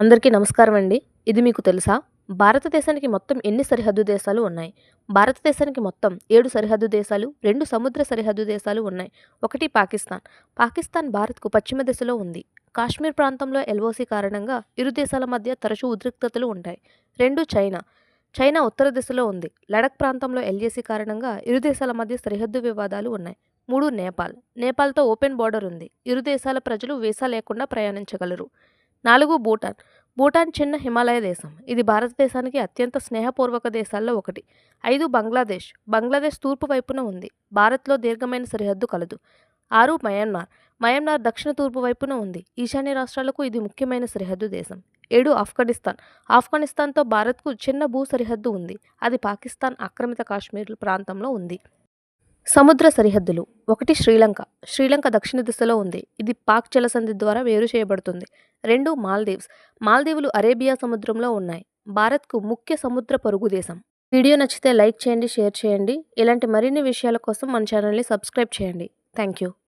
అందరికీ నమస్కారం అండి. ఇది మీకు తెలుసా? భారతదేశానికి మొత్తం ఎన్ని సరిహద్దు దేశాలు ఉన్నాయి? భారతదేశానికి మొత్తం 7 సరిహద్దు దేశాలు, 2 సముద్ర సరిహద్దు దేశాలు ఉన్నాయి. ఒకటి పాకిస్తాన్. పాకిస్తాన్ భారత్‌కు పశ్చిమ దిశలో ఉంది. కాశ్మీర్ ప్రాంతంలో ఎల్ఓసి కారణంగా ఇరు దేశాల మధ్య తరచూ ఉద్రిక్తతలు ఉంటాయి. 2 చైనా. చైనా ఉత్తర దిశలో ఉంది. లడఖ్ ప్రాంతంలో ఎల్ఏసీ కారణంగా ఇరు దేశాల మధ్య సరిహద్దు వివాదాలు ఉన్నాయి. 3 నేపాల్. నేపాల్‌తో ఓపెన్ బోర్డర్ ఉంది. ఇరు దేశాల ప్రజలు వీసా లేకుండా ప్రయాణించగలరు. 4 భూటాన్. భూటాన్ చిన్న హిమాలయ దేశం. ఇది భారతదేశానికి అత్యంత స్నేహపూర్వక దేశాల్లో ఒకటి. 5 బంగ్లాదేశ్. బంగ్లాదేశ్ తూర్పు వైపున ఉంది. భారత్‌లో దీర్ఘమైన సరిహద్దు కలదు. 6 మయన్మార్. మయన్మార్ దక్షిణ తూర్పు వైపున ఉంది. ఈశాన్య రాష్ట్రాలకు ఇది ముఖ్యమైన సరిహద్దు దేశం. 7 ఆఫ్ఘనిస్తాన్. ఆఫ్ఘనిస్తాన్‌తో భారత్‌కు చిన్న భూ సరిహద్దు ఉంది. అది పాకిస్తాన్ ఆక్రమిత కాశ్మీర్ ప్రాంతంలో ఉంది. సముద్ర సరిహద్దులు. 1 శ్రీలంక. శ్రీలంక దక్షిణ దిశలో ఉంది. ఇది పాక్ జలసంధి ద్వారా వేరు చేయబడుతుంది. 2 మాల్దీవ్స్. మాల్దీవులు అరేబియా సముద్రంలో ఉన్నాయి. భారత్‌కు ముఖ్య సముద్ర పొరుగు దేశం. వీడియో నచ్చితే లైక్ చేయండి, షేర్ చేయండి. ఇలాంటి మరిన్ని విషయాల కోసం మన ఛానల్‌ని సబ్స్క్రైబ్ చేయండి. Thank you.